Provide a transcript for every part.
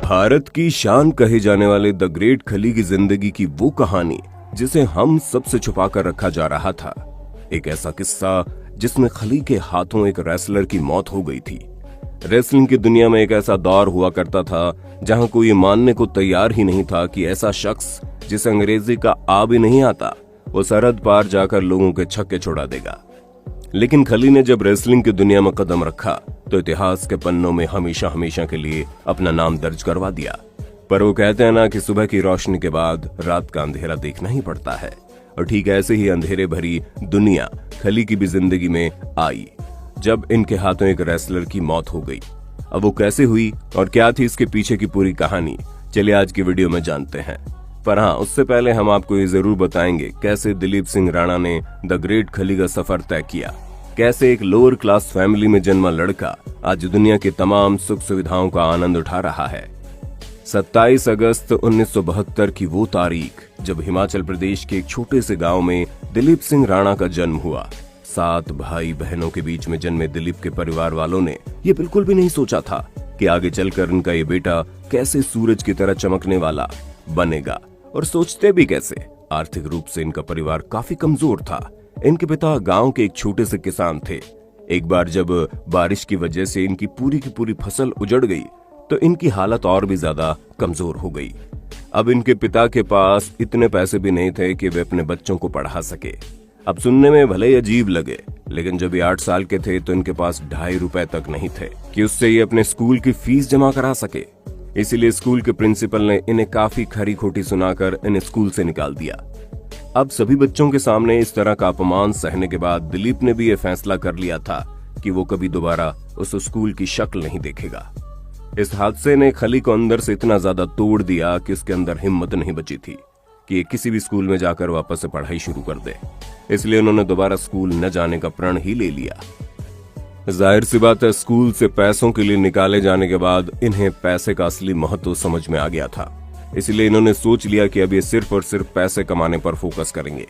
भारत की शान कहे जाने वाले द ग्रेट खली की जिंदगी की वो कहानी जिसे हम सबसे छुपा कर रखा जा रहा था। एक ऐसा किस्सा जिसमें खली के हाथों एक रेसलर की मौत हो गई थी। रेसलिंग की दुनिया में एक ऐसा दौर हुआ करता था जहां कोई मानने को तैयार ही नहीं था कि ऐसा शख्स जिसे अंग्रेजी का आ भी नहीं आता वो सरहद पार जाकर लोगों के छक्के छुड़ा देगा। लेकिन खली ने जब रेसलिंग की दुनिया में कदम रखा तो इतिहास के पन्नों में हमेशा हमेशा के लिए अपना नाम दर्ज करवा दिया। पर वो कहते हैं ना कि सुबह की रोशनी के बाद रात का अंधेरा देखना ही पड़ता है, और ठीक ऐसे ही अंधेरे भरी दुनिया खली की भी जिंदगी में आई जब इनके हाथों एक रेसलर की मौत हो गई। अब वो कैसे हुई और क्या थी इसके पीछे की पूरी कहानी, चलिए आज की वीडियो में जानते हैं। पर हाँ, उससे पहले हम आपको ये जरूर बताएंगे कैसे दिलीप सिंह राणा ने द ग्रेट खली का सफर तय किया, कैसे एक लोअर क्लास फैमिली में जन्मा लड़का आज दुनिया की तमाम सुख सुविधाओं का आनंद उठा रहा है। 27 अगस्त 1972 की वो तारीख जब हिमाचल प्रदेश के एक छोटे से गांव में दिलीप सिंह राणा का जन्म हुआ। 7 भाई बहनों के बीच में जन्मे दिलीप के परिवार वालों ने ये बिल्कुल भी नहीं सोचा था कि आगे चलकर उनका ये बेटा कैसे सूरज की तरह चमकने वाला बनेगा। और सोचते भी कैसे, आर्थिक रूप से इनका परिवार काफी कमजोर था। इनके पिता गांव के एक छोटे से किसान थे। एक बार जब बारिश की वजह से इनकी पूरी की पूरी फसल उजड़ गई तो इनकी हालत और भी ज्यादा कमजोर हो गई। अब इनके पिता के पास इतने पैसे भी नहीं थे कि वे अपने बच्चों को पढ़ा सके। अब सुनने में भले ही अजीब लगे, लेकिन जब ये 8 साल के थे तो इनके पास 2.5 रुपए तक नहीं थे कि उससे ये अपने स्कूल की फीस जमा करा सके। इसीलिए स्कूल के प्रिंसिपल ने इन्हें काफी खरी खोटी सुनाकर इन्हें स्कूल से निकाल दिया। अब सभी बच्चों के सामने इस तरह का अपमान सहने के बाद दिलीप ने भी यह फैसला कर लिया था कि वो कभी दोबारा उस स्कूल की शक्ल नहीं देखेगा। इस हादसे ने खली को अंदर से इतना ज्यादा तोड़ दिया कि उसके अंदर हिम्मत नहीं बची थी कि ये किसी भी स्कूल में जाकर वापस से पढ़ाई शुरू कर दे। इसलिए उन्होंने दोबारा स्कूल न जाने का प्रण ही ले लिया। जाहिर सी बात है, स्कूल से पैसों के लिए निकाले जाने के बाद इन्हें पैसे का असली महत्व समझ में आ गया था। इसलिए इन्होंने सोच लिया कि अब ये सिर्फ और सिर्फ पैसे कमाने पर फोकस करेंगे,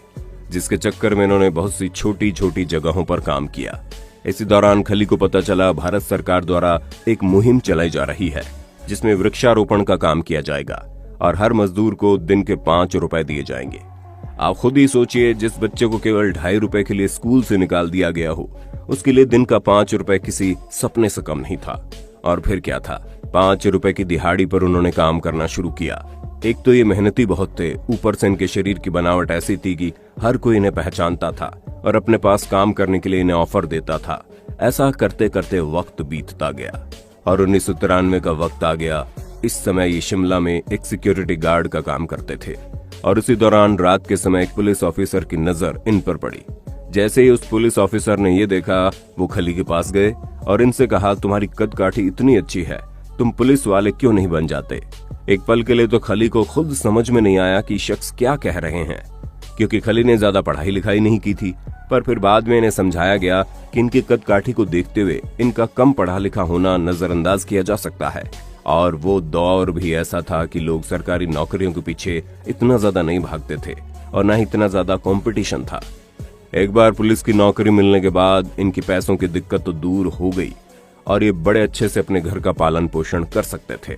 जिसके चक्कर में इन्होंने बहुत सी छोटी छोटी जगहों पर काम किया। इसी दौरान खली को पता चला भारत सरकार द्वारा एक मुहिम चलाई जा रही है जिसमें वृक्षारोपण का काम किया जाएगा और हर मजदूर को दिन के 5 रुपए दिए जाएंगे। आप खुद ही सोचिए, जिस बच्चे को केवल 2.5 रुपए के लिए स्कूल से निकाल दिया गया हो, उसके लिए दिन का 5 रुपए किसी सपने से कम नहीं था। और फिर क्या था, 5 रुपए की दिहाड़ी पर उन्होंने काम करना शुरू किया। एक तो ये मेहनती बहुत थे, ऊपर से इनके शरीर की बनावट ऐसी थी कि हर कोई इन्हें पहचानता था और अपने पास काम करने के लिए इन्हें ऑफर देता था। ऐसा करते करते वक्त बीतता गया और 1993 का वक्त आ गया। इस समय ये शिमला में एक सिक्योरिटी गार्ड का काम करते थे और उसी दौरान रात के समय एक पुलिस ऑफिसर की नजर इन पर पड़ी। जैसे ही उस पुलिस ऑफिसर ने ये देखा, वो खली के पास गए और इनसे कहा, तुम्हारी कद काठी इतनी अच्छी है, तुम पुलिस वाले क्यों नहीं बन जाते। एक पल के लिए तो खली को खुद समझ में नहीं आया कि शख्स क्या कह रहे हैं, क्योंकि खली ने ज्यादा पढ़ाई लिखाई नहीं की थी। पर फिर बाद में इन्हें समझाया गया कि इनकी कद काठी को देखते हुए इनका कम पढ़ा लिखा होना नजरअंदाज किया जा सकता है। और वो दौर भी ऐसा था कि लोग सरकारी नौकरियों के पीछे इतना ज्यादा नहीं भागते थे और न ही इतना ज्यादा कंपटीशन था। एक बार पुलिस की नौकरी मिलने के बाद इनकी पैसों की दिक्कत तो दूर हो गई और ये बड़े अच्छे से अपने घर का पालन पोषण कर सकते थे।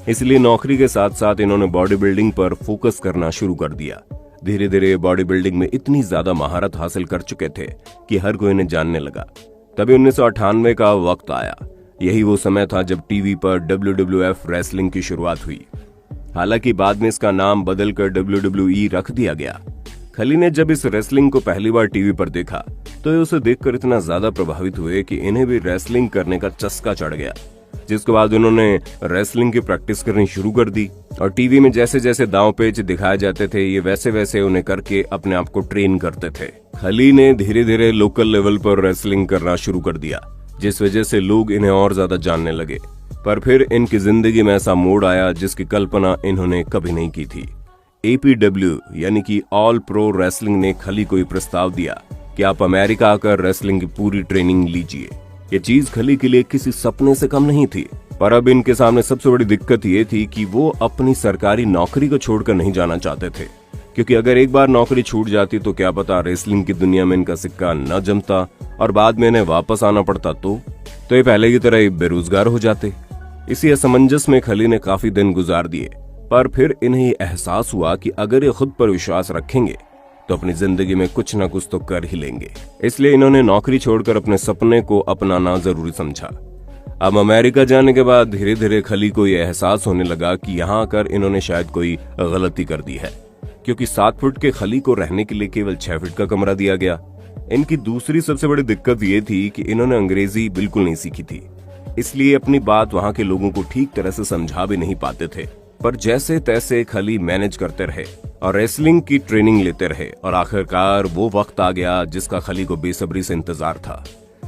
इसलिए नौकरी के साथ साथ इन्होंने बॉडी बिल्डिंग पर फोकस करना शुरू कर दिया। धीरे धीरे बॉडी बिल्डिंग में इतनी ज्यादा महारत हासिल कर चुके थे कि हर कोई इन्हें जानने लगा। तभी 1998 का वक्त आया। यही वो समय था जब टीवी पर WWF रेसलिंग की शुरुआत हुई। हालांकि बाद में इसका नाम बदलकर WWE रख दिया गया। खली ने जब इस रेसलिंग को पहली बार टीवी पर देखा तो ये उसे देखकर इतना ज्यादा प्रभावित हुए कि इन्हें भी रेसलिंग करने का चस्का चढ़ गया, जिसके बाद उन्होंने रेसलिंग की प्रैक्टिस करनी शुरू कर दी। और टीवी में जैसे जैसे दांव पेच दिखाए जाते थे, ये वैसे वैसे उन्हें करके अपने आप को ट्रेन करते थे। खली ने धीरे धीरे लोकल लेवल पर रेसलिंग करना शुरू कर दिया, जिस वजह से लोग इन्हें और ज्यादा जानने लगे। पर फिर इनकी जिंदगी में ऐसा मोड़ आया जिसकी कल्पना इन्होंने कभी नहीं की थी। APW यानी कि ऑल प्रो रेसलिंग ने खली को प्रस्ताव दिया कि आप अमेरिका आकर रेसलिंग की पूरी ट्रेनिंग लीजिए। ये चीज खली के लिए किसी सपने से कम नहीं थी। पर अब इनके सामने सबसे बड़ी दिक्कत ये थी कि वो अपनी सरकारी नौकरी को छोड़कर नहीं जाना चाहते थे, क्योंकि अगर एक बार नौकरी छूट जाती तो क्या पता रेसलिंग की दुनिया में इनका सिक्का न जमता और बाद में इन्हें वापस आना पड़ता तो ये पहले की तरह बेरोजगार हो जाते। इसी असमंजस में खली ने काफी दिन गुजार दिए, पर फिर इन्हें एहसास हुआ कि अगर ये खुद पर विश्वास रखेंगे तो अपनी जिंदगी में कुछ न कुछ तो कर ही लेंगे। इसलिए इन्होंने नौकरी छोड़कर अपने सपने को अपनाना जरूरी समझा। अब अमेरिका जाने के बाद धीरे धीरे खली को यह एहसास होने लगा कि यहाँ आकर इन्होंने शायद कोई गलती कर दी है, क्योंकि 7 फुट के खली को रहने के लिए केवल 6 फुट का कमरा दिया गया। इनकी दूसरी सबसे बड़ी दिक्कत ये थी कि इन्होंने अंग्रेजी बिल्कुल नहीं सीखी थी, इसलिए अपनी बात वहाँ के लोगों को ठीक तरह से समझा भी नहीं पाते थे। पर जैसे तैसे खली मैनेज करते रहे और रेसलिंग की ट्रेनिंग लेते रहे और आखिरकार वो वक्त आ गया जिसका खली को बेसब्री से इंतजार था।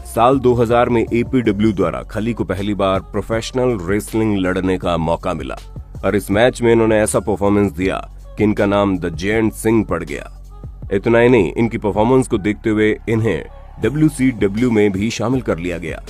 साल 2000 में APW द्वारा खली को पहली बार प्रोफेशनल रेसलिंग लड़ने का मौका मिला और इस मैच में इन्होंने ऐसा परफॉर्मेंस दिया कि इनका नाम द जेंट सिंह पड़ गया। इतना ही नहीं, इनकी परफॉर्मेंस को देखते हुए इन्हें WCW में भी शामिल कर लिया गया।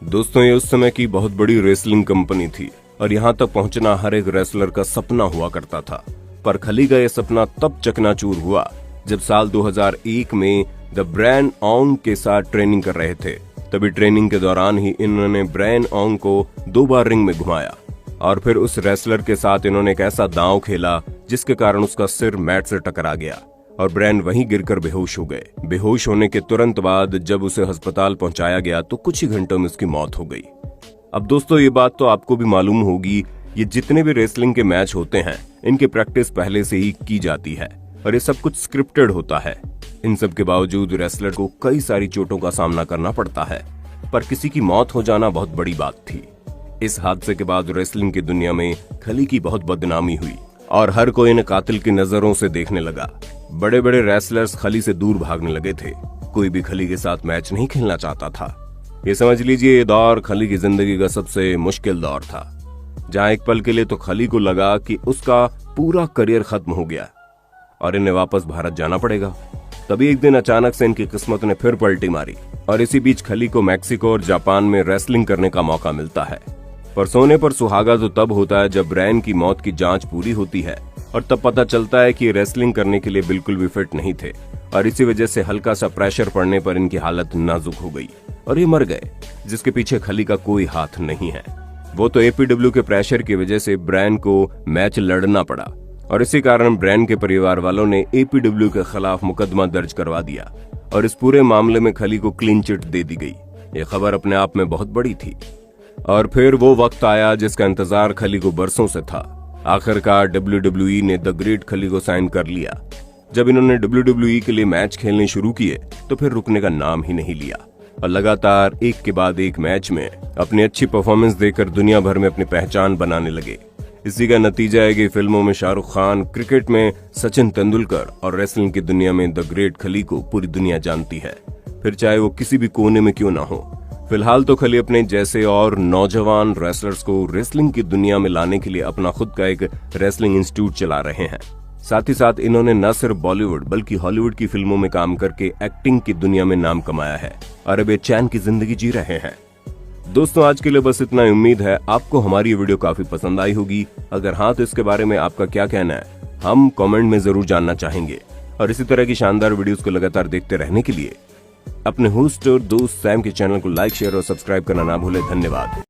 दोस्तों, ये उस समय की बहुत बड़ी रेसलिंग कंपनी थी और यहाँ तक पहुंचना हर एक रेसलर का सपना हुआ करता था। पर खली का यह सपना तब चकनाचूर हुआ जब साल 2001 में द ब्रायन ऑंग के साथ ट्रेनिंग कर रहे थे। तभी ट्रेनिंग के दौरान ही इन्होंने ब्रायन ऑंग को 2 बार रिंग में घुमाया और फिर उस रेसलर के साथ इन्होंने एक ऐसा दांव खेला जिसके कारण उसका सिर मैट से टकरा गया और ब्रायन वहीं गिरकर बेहोश हो गए। बेहोश होने के तुरंत बाद जब उसे अस्पताल पहुंचाया गया तो कुछ ही घंटों में उसकी मौत हो गई। अब दोस्तों, ये बात तो आपको भी मालूम होगी, ये जितने भी रेसलिंग के मैच होते हैं इनकी प्रैक्टिस पहले से ही की जाती है और ये सब कुछ स्क्रिप्टेड होता है। इन सब के बावजूद रेसलर को कई सारी चोटों का सामना करना पड़ता है, पर किसी की मौत हो जाना बहुत बड़ी बात थी। इस हादसे के बाद रेसलिंग की दुनिया में खली की बहुत बदनामी हुई और हर कोई इन्हें कातिल की नजरों से देखने लगा। बड़े बड़े रेसलर्स खली से दूर भागने लगे थे, कोई भी खली के साथ मैच नहीं खेलना चाहता था। ये समझ लीजिए, ये दौर खली की जिंदगी का सबसे मुश्किल दौर था, जहां एक पल के लिए तो खली को लगा कि उसका पूरा करियर खत्म हो गया और इन्हें वापस भारत जाना पड़ेगा। तभी एक दिन अचानक से इनकी किस्मत ने फिर पलटी मारी और इसी बीच खली को मैक्सिको और जापान में रेसलिंग करने का मौका मिलता है। पर सोने पर सुहागा तो तब होता है जब ब्रायन की मौत की जांच पूरी होती है और तब पता चलता है कि रेसलिंग करने के लिए बिल्कुल भी फिट नहीं थे और इसी वजह से हल्का सा प्रेशर पड़ने पर इनकी हालत नाजुक हो गई और ये मर गए, जिसके पीछे खली का कोई हाथ नहीं है। वो तो APW के प्रेशर की वजह से ब्रायन को मैच लड़ना पड़ा और इसी कारण ब्रायन के परिवार वालों ने APW के खिलाफ मुकदमा दर्ज करवा दिया और इस पूरे मामले में खली को क्लीन चिट दे दी गई। ये खबर अपने आप में बहुत बड़ी थी और फिर वो वक्त आया जिसका इंतजार खली को बरसों से था। आखिरकार WWE ने द ग्रेट खली को साइन कर लिया। जब इन्होंने WWE के लिए मैच खेलने शुरू किए तो फिर रुकने का नाम ही नहीं लिया और लगातार एक के बाद एक मैच में अपनी अच्छी परफॉर्मेंस देकर दुनिया भर में अपनी पहचान बनाने लगे। इसी का नतीजा है कि फिल्मों में शाहरुख खान, क्रिकेट में सचिन तेंदुलकर और रेसलिंग की दुनिया में द ग्रेट खली को पूरी दुनिया जानती है, फिर चाहे वो किसी भी कोने में क्यों ना हो। फिलहाल तो खली अपने जैसे और नौजवान रेसलर्स को रेसलिंग की दुनिया में लाने के लिए अपना खुद का एक रेसलिंग इंस्टीट्यूट चला रहे हैं। साथ ही साथ इन्होंने न सिर्फ बॉलीवुड बल्कि हॉलीवुड की फिल्मों में काम करके एक्टिंग की दुनिया में नाम कमाया है और अब ये चैन की जिंदगी जी रहे हैं। दोस्तों, आज के लिए बस इतना ही। उम्मीद है आपको हमारी ये वीडियो काफी पसंद आई होगी। अगर हाँ तो इसके बारे में आपका क्या कहना है हम कमेंट में जरूर जानना चाहेंगे और इसी तरह की शानदार वीडियोस को लगातार देखते रहने के लिए अपने होस्ट और दोस्त सैम के चैनल को लाइक, शेयर और सब्सक्राइब करना ना भूलें। धन्यवाद।